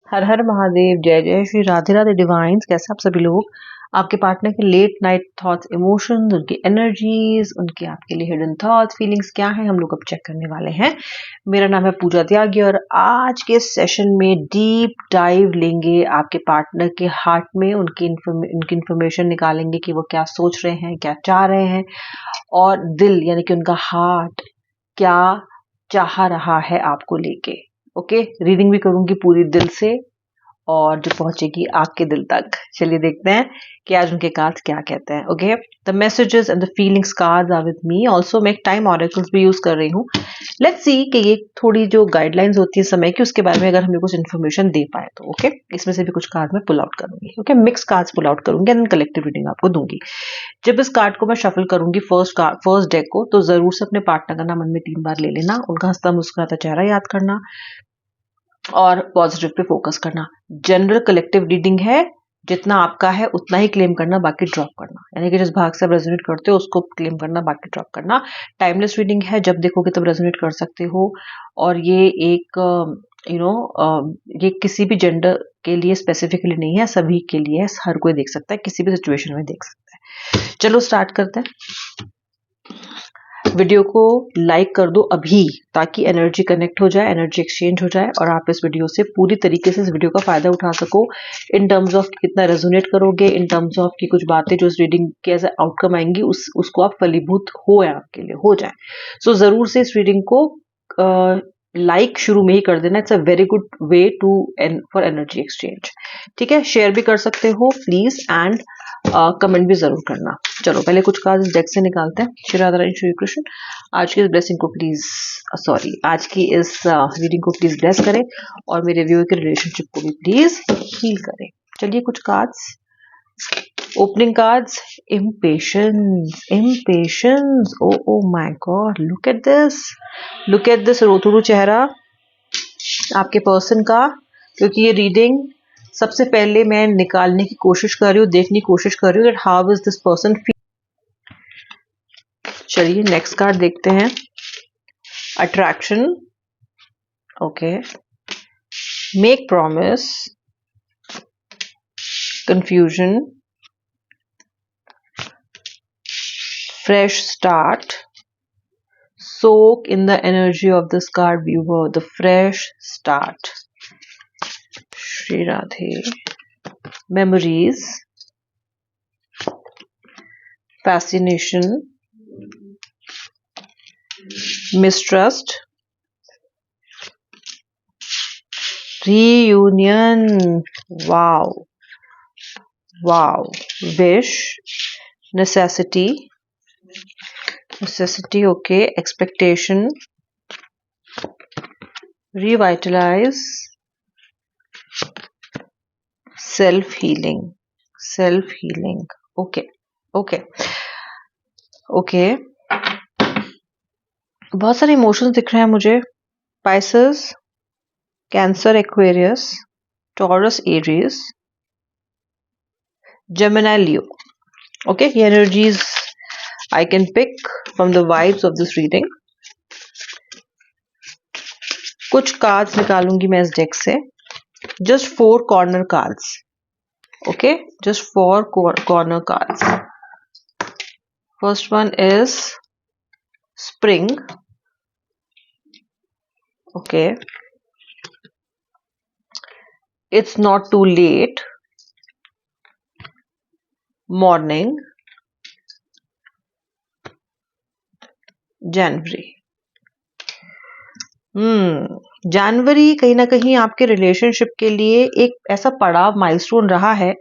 हर हर महादेव, जय जय श्री राधे राधे डिवाइन्स। कैसे आप सभी लोग? आपके पार्टनर के लेट नाइट थॉट्स, इमोशंस, उनकी एनर्जीज, उनके आपके लिए हिडन थॉट्स, फीलिंग्स क्या हैं, हम लोग अब चेक करने वाले हैं। मेरा नाम है पूजा त्यागी और आज के सेशन में डीप डाइव लेंगे आपके पार्टनर के हार्ट में, उनकी इंफॉर्मेशन निकालेंगे कि वो क्या सोच रहे हैं, क्या चाह रहे हैं, और दिल यानी कि उनका हार्ट क्या चाह रहा है आपको लेके। ओके, रीडिंग भी करूंगी पूरी दिल से और जो पहुंचेगी आपके दिल तक। चलिए देखते हैं कि आज उनके कार्ड्स क्या कहते हैं। Okay, the messages and the feelings cards are with me. Also मैं एक टाइम ऑरेकल्स भी यूज कर रही हूँ। लेट्स सी कि ये थोड़ी जो गाइडलाइंस होती है समय की, उसके बारे में अगर हमें कुछ इन्फॉर्मेशन दे पाए तो। ओके, इसमें से भी कुछ कार्ड मैं पुल आउट करूंगी। Okay, mix cards pull out करूंगी एंड कलेक्टिव रीडिंग आपको दूंगी। जब इस कार्ड को मैं शफल करूंगी फर्स्ट डेक को, तो जरूर से अपने पार्टनर का नाम मन में 3 बार ले लेना, उनका हंसता मुस्कुराता चेहरा याद करना और पॉजिटिव पे फोकस करना। जनरल कलेक्टिव रीडिंग है, जितना आपका है उतना ही क्लेम करना, बाकी ड्रॉप करना। यानी कि जिस भाग से आप रेजोनेट करते हो उसको क्लेम करना, बाकी ड्रॉप करना। टाइमलेस रीडिंग है, जब देखोगे तब रेजोनेट कर सकते हो। और ये एक ये किसी भी जेंडर के लिए स्पेसिफिकली नहीं है, सभी के लिए है, हर कोई देख सकता है, किसी भी सिचुएशन में देख सकता है। चलो स्टार्ट करते हैं। वीडियो को लाइक कर दो अभी, ताकि एनर्जी कनेक्ट हो जाए, एनर्जी एक्सचेंज हो जाए और आप इस वीडियो से पूरी तरीके से इस वीडियो का फायदा उठा सको। इन टर्म्स ऑफ कितना रेजोनेट करोगे, इन टर्म्स ऑफ की कुछ बातें जो इस रीडिंग के एज आउटकम आएंगी उसको आप फलीभूत हो या आपके लिए हो जाए। सो जरूर से इस रीडिंग को लाइक शुरू में ही कर देना। It's a very good way to for energy exchange. ठीक है, शेयर भी कर सकते हो प्लीज एंड कमेंट भी जरूर करना। चलो पहले कुछ कार्ड इस डेक से निकालते हैं। श्री राधा रानी श्री कृष्ण आज की इस ब्लेसिंग को प्लीज आज की इस रीडिंग को प्लीज ब्लेस करें और मेरे व्यूअर के रिलेशनशिप को भी प्लीज हील करें। चलिए कुछ cards, opening cards. Impatience, oh my god, look at this रोतुरु चेहरा आपके पर्सन का। क्योंकि ये रीडिंग सबसे पहले मैं निकालने की कोशिश कर रही हूँ, देखने की कोशिश कर रही हूँ that how is this person feel। चलिए नेक्स्ट कार्ड देखते हैं। Attraction, okay, make promise, confusion, fresh start, soak in the energy of this card viewer, the fresh start। Shri Radhe. memories, fascination, mistrust, reunion, wow, wish, necessity, okay, expectation, revitalize, self healing, okay। बहुत सारे emotions दिख रहे हैं मुझे। Pisces, Cancer, Aquarius, Taurus, Aries, Gemini, Leo. Okay, ये energies I can pick from the vibes of this reading। कुछ cards निकालूंगी मैं इस डेक से, just 4 corner cards। okay, just 4 corner cards। first one is spring, okay, it's not too late, morning, जनवरी। जनवरी कहीं ना कहीं आपके relationship के लिए एक ऐसा पड़ाव, माइलस्टोन रहा है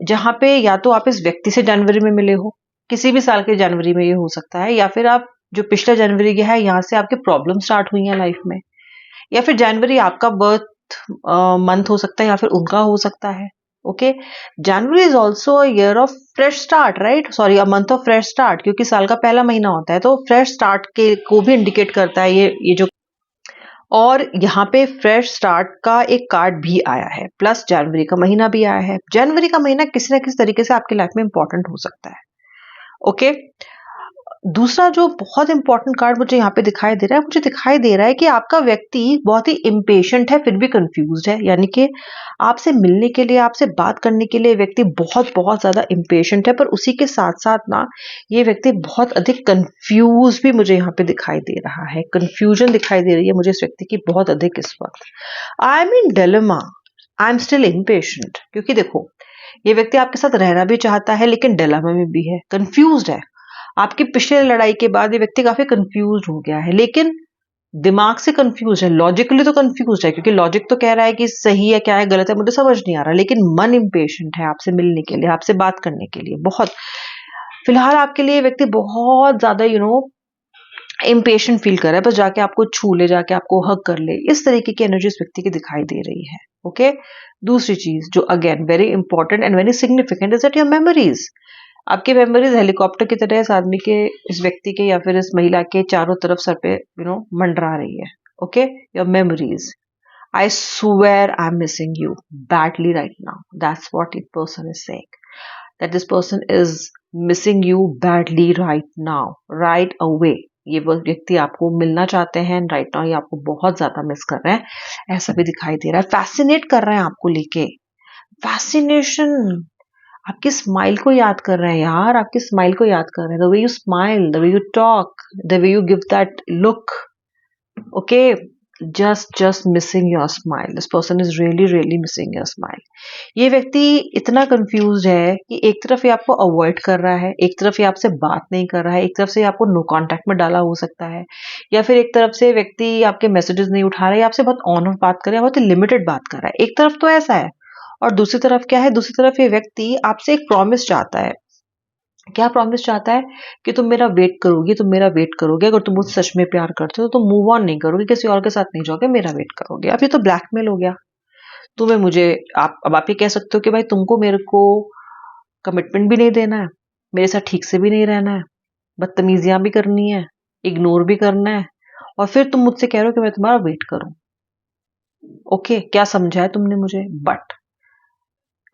जहां पे या तो आप इस व्यक्ति से जनवरी में मिले हो, किसी भी साल के जनवरी में ये हो सकता है, या फिर आप जो पिछला जनवरी गया है यहाँ से आपके प्रॉब्लम स्टार्ट हुई है लाइफ में, या फिर जनवरी आपका बर्थ मंथ हो सकता है या फिर उनका हो सकता है। Okay, January is also a year of fresh start, right, sorry, a month of fresh start, क्योंकि साल का पहला महीना होता है, तो फ्रेश स्टार्ट के को भी इंडिकेट करता है ये जो। और यहाँ पे फ्रेश स्टार्ट का एक कार्ड भी आया है, प्लस जनवरी का महीना भी आया है। जनवरी का महीना किसी ना किसी तरीके से आपकी लाइफ में इंपॉर्टेंट हो सकता है। ओके, दूसरा जो बहुत इंपॉर्टेंट कार्ड मुझे यहाँ पे दिखाई दे रहा है, मुझे दिखाई दे रहा है कि आपका व्यक्ति बहुत ही इम्पेशेंट है फिर भी कंफ्यूज्ड है। यानी कि आपसे मिलने के लिए, आपसे बात करने के लिए व्यक्ति बहुत बहुत ज्यादा इम्पेशेंट है, पर उसी के साथ साथ ना ये व्यक्ति बहुत अधिक कंफ्यूज भी मुझे यहाँ पे दिखाई दे रहा है। कंफ्यूजन दिखाई दे रही है मुझे इस व्यक्ति की बहुत अधिक इस वक्त। I am in dilemma, I am still impatient. क्योंकि देखो, ये व्यक्ति आपके साथ रहना भी चाहता है लेकिन डिलेमा में भी है, कंफ्यूज्ड है। आपकी पिछले लड़ाई के बाद ये व्यक्ति काफी कंफ्यूज हो गया है, लेकिन दिमाग से कंफ्यूज है, लॉजिकली तो कंफ्यूज है, क्योंकि लॉजिक तो कह रहा है कि सही है क्या है गलत है मुझे समझ नहीं आ रहा, लेकिन मन इम्पेशेंट है आपसे मिलने के लिए, आपसे बात करने के लिए बहुत। फिलहाल आपके लिए व्यक्ति बहुत ज्यादा इम्पेशेंट फील कर रहा है, बस जाके आपको छू ले, जाके आपको हक कर ले, इस तरीके की एनर्जी इस व्यक्ति की दिखाई दे रही है। ओके, दूसरी चीज जो again very important and very significant is that your memories. आपकी मेमोरीज हेलीकॉप्टर की तरह इस आदमी के, इस व्यक्ति के या फिर इस महिला के चारों तरफ सर पे मंडरा रही है। Okay, your memories. I swear I am missing you badly right now, that's what it person is saying, that this person is missing you badly right now, right away. ये वो व्यक्ति आपको मिलना चाहते हैं राइट नाउ, ये आपको बहुत ज्यादा मिस कर रहे हैं, ऐसा भी दिखाई दे रहा है। फैसिनेट कर रहे हैं आपको लेके, फैसिनेशन, आपकी स्माइल को याद कर रहे हैं यार, आपकी स्माइल को याद कर रहे हैं, the way you smile, the way you talk, the way you give that look. Okay, just missing your smile, this person is really missing your smile। ये व्यक्ति इतना कंफ्यूज है कि एक तरफ ये आपको अवॉइड कर रहा है, एक तरफ ये आपसे बात नहीं कर रहा है, एक तरफ से आपको नो कांटेक्ट में डाला हो सकता है, या फिर एक तरफ से व्यक्ति आपके मैसेजेस नहीं उठा रहा है, आपसे बहुत ऑन ऑफ बात कर रहा है, बहुत ही लिमिटेड बात कर रहा है। एक तरफ तो ऐसा है, और दूसरी तरफ क्या है, दूसरी तरफ ये व्यक्ति आपसे एक प्रॉमिस चाहता है। क्या प्रॉमिस चाहता है कि तुम मेरा वेट करोगी, तुम मेरा वेट करोगे, अगर तुम मुझसे सच में प्यार करते हो तो तुम मूव ऑन नहीं करोगे, किसी और के साथ नहीं जाओगे, मेरा वेट करोगे। अब ये तो ब्लैकमेल हो गया। तुम्हें मुझे आप ये कह सकते हो कि भाई तुमको मेरे को कमिटमेंट भी नहीं देना है, मेरे साथ ठीक से भी नहीं रहना है, बदतमीजियां भी करनी है, इग्नोर भी करना है, और फिर तुम मुझसे कह रहे हो कि मैं तुम्हारा वेट करूं। ओके, क्या समझा है तुमने मुझे? बट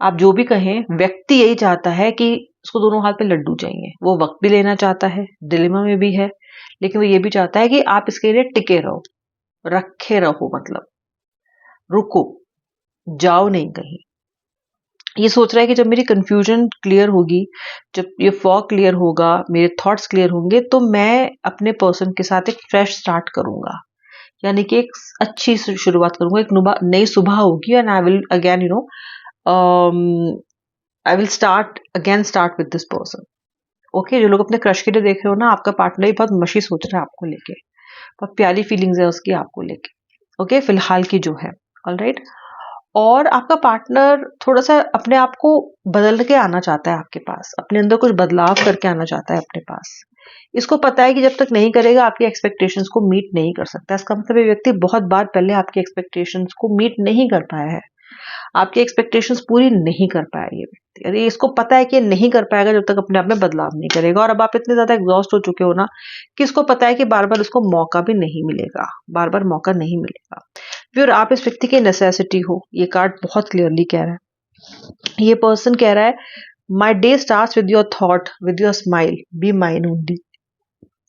आप जो भी कहें, व्यक्ति यही चाहता है कि उसको दोनों हाथ पे लड्डू चाहिए। वो वक्त भी लेना चाहता है, डिलेमा में भी है, लेकिन वो ये भी चाहता है कि आप इसके लिए टिके रहो, रखे रहो, मतलब रुको, जाओ नहीं कहीं। ये सोच रहा है कि जब मेरी कंफ्यूजन क्लियर होगी, जब ये फॉग क्लियर होगा, मेरे थॉट्स क्लियर होंगे, तो मैं अपने पर्सन के साथ एक फ्रेश स्टार्ट करूंगा, यानी कि एक अच्छी शुरुआत करूंगा, एक नई सुबह होगी, and I will again I will start with this person. Okay, जो लोग अपने क्रश के लिए देख रहे हो ना, आपका पार्टनर ही बहुत मशी सोच रहा है आपको लेके, बहुत प्यारी फीलिंग्स है उसकी आपको लेके। ओके, फिलहाल की जो है, ऑलराइट। और आपका पार्टनर थोड़ा सा अपने आप को बदल के आना चाहता है आपके पास, अपने अंदर कुछ बदलाव करके आना चाहता है अपने पास। इसको पता है कि जब तक नहीं करेगा आपकी एक्सपेक्टेशंस को मीट नहीं कर सकता। इसका मतलब ये व्यक्ति बहुत बार पहले आपकी एक्सपेक्टेशंस को मीट नहीं कर पाया है, आपकी एक्सपेक्टेशंस पूरी नहीं कर पाया ये व्यक्ति। अरे इसको पता है कि ये नहीं कर पाएगा जब तक अपने आप में बदलाव नहीं करेगा। और अब आप इतने ज्यादा एग्जॉस्ट हो चुके हो ना कि इसको पता है कि बार बार इसको मौका भी नहीं मिलेगा, बार बार मौका नहीं मिलेगा। फिर आप इस व्यक्ति की नेसेसिटी हो, ये कार्ड बहुत क्लियरली कह रहा है। ये पर्सन कह रहा है, my day start with your thought, with your smile, be mine only.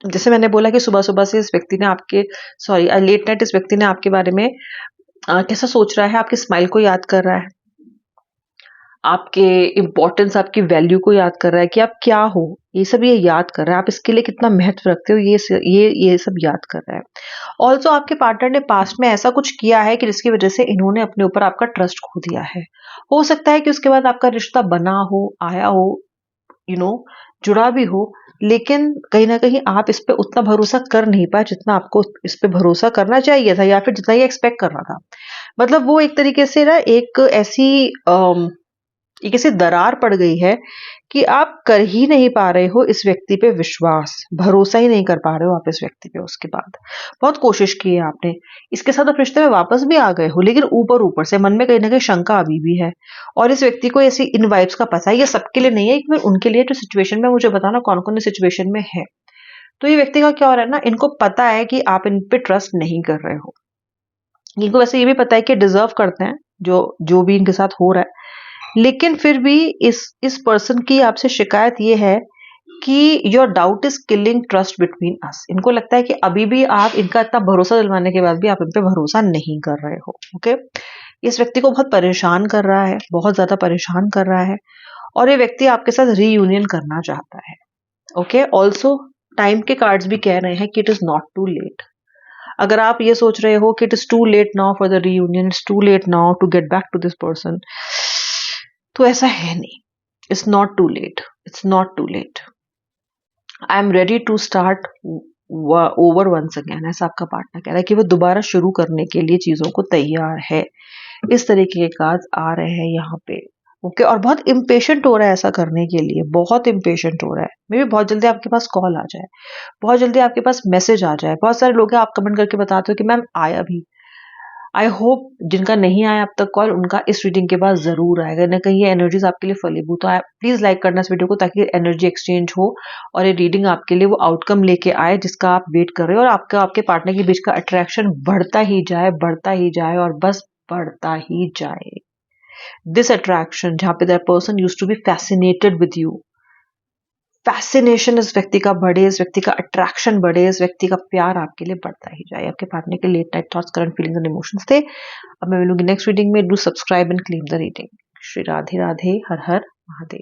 जैसे मैंने बोला कि सुबह सुबह से इस व्यक्ति ने आपके, सॉरी लेट नाइट इस व्यक्ति ने आपके बारे में कैसा सोच रहा है, आपकी स्माइल को याद कर रहा है, आपके इम्पोर्टेंस, आपकी वैल्यू को याद कर रहा है कि आप क्या हो, ये सब ये याद कर रहा है, आप इसके लिए कितना महत्व रखते हो, ये सब याद कर रहा है। ऑल्सो आपके पार्टनर ने पास्ट में ऐसा कुछ किया है कि जिसकी वजह से इन्होंने अपने ऊपर आपका ट्रस्ट खो दिया है। हो सकता है कि उसके बाद आपका रिश्ता बना हो, आया हो, जुड़ा भी हो, लेकिन कहीं ना कहीं आप इस पे उतना भरोसा कर नहीं पाए जितना आपको इस पे भरोसा करना चाहिए था, या फिर जितना ये एक्सपेक्ट कर रहा था। मतलब वो एक तरीके से ना एक ऐसी दरार पड़ गई है कि आप कर ही नहीं पा रहे हो इस व्यक्ति पे विश्वास, भरोसा ही नहीं कर पा रहे हो आप इस व्यक्ति पे। उसके बाद बहुत कोशिश की है आपने, इसके साथ आप रिश्ते में वापस भी आ गए हो, लेकिन ऊपर ऊपर से मन में कहीं ना कहीं शंका अभी भी है। और इस व्यक्ति को ऐसी इन वाइब्स का पता है, ये सबके लिए नहीं है, कि उनके लिए जो सिचुएशन में, मुझे बताना कौन कौन सिचुएशन में है। तो ये व्यक्ति का क्या हो रहा है ना, इनको पता है कि आप इन पे ट्रस्ट नहीं कर रहे हो, इनको वैसे ये भी पता है कि डिजर्व करते हैं जो भी इनके साथ हो रहा है, लेकिन फिर भी इस पर्सन की आपसे शिकायत ये है कि your doubt is killing trust between us. इनको लगता है कि अभी भी आप इनका इतना भरोसा दिलवाने के बाद भी आप इन पे भरोसा नहीं कर रहे हो। ओके, इस व्यक्ति को बहुत परेशान कर रहा है, बहुत ज्यादा परेशान कर रहा है, और ये व्यक्ति आपके साथ रीयूनियन करना चाहता है। ओके, ऑल्सो टाइम के कार्ड्स भी कह रहे हैं कि it is not too late. अगर आप ये सोच रहे हो कि it is too late now for the reunion, it's too late now to get back to this person, तो ऐसा है नहीं। It's not too late, it's not too late. I am ready to start over once again, ऐसा आपका partner कह रहा है कि वो दोबारा शुरू करने के लिए चीजों को तैयार है। इस तरीके के कार्ड्स आ रहे हैं यहाँ पे। ओके, और बहुत इम्पेशेंट हो रहा है ऐसा करने के लिए, बहुत इम्पेशेंट हो रहा है। मे भी बहुत जल्दी आपके पास कॉल आ जाए, बहुत जल्दी आपके पास मैसेज आ जाए। बहुत सारे लोग हैं, आप कमेंट करके बताते हो कि मैम आया भी। आई होप जिनका नहीं आया अब तक कॉल, उनका इस रीडिंग के बाद जरूर आएगा। ना कहीं ये एनर्जीज आपके लिए फलीभूत हो। प्लीज लाइक करना इस वीडियो को, ताकि एनर्जी एक्सचेंज हो और ये रीडिंग आपके लिए वो आउटकम लेके आए जिसका आप वेट कर रहे हो, और आपका आपके पार्टनर के बीच का अट्रैक्शन बढ़ता ही जाए, बढ़ता ही जाए, और बस बढ़ता ही जाए। दिस अट्रैक्शन, जहां पे that person used to be fascinated with you, fascination इस व्यक्ति का बढ़े, इस व्यक्ति का अट्रैक्शन बढ़े, इस व्यक्ति का प्यार आपके लिए बढ़ता ही जाए। आपके पार्टनर के late night thoughts, current feelings and emotions थे। अब मैं मिलूंगी नेक्स्ट रीडिंग में। Do subscribe and claim the reading. Shri Radhe Radhe, Har Har Mahadev.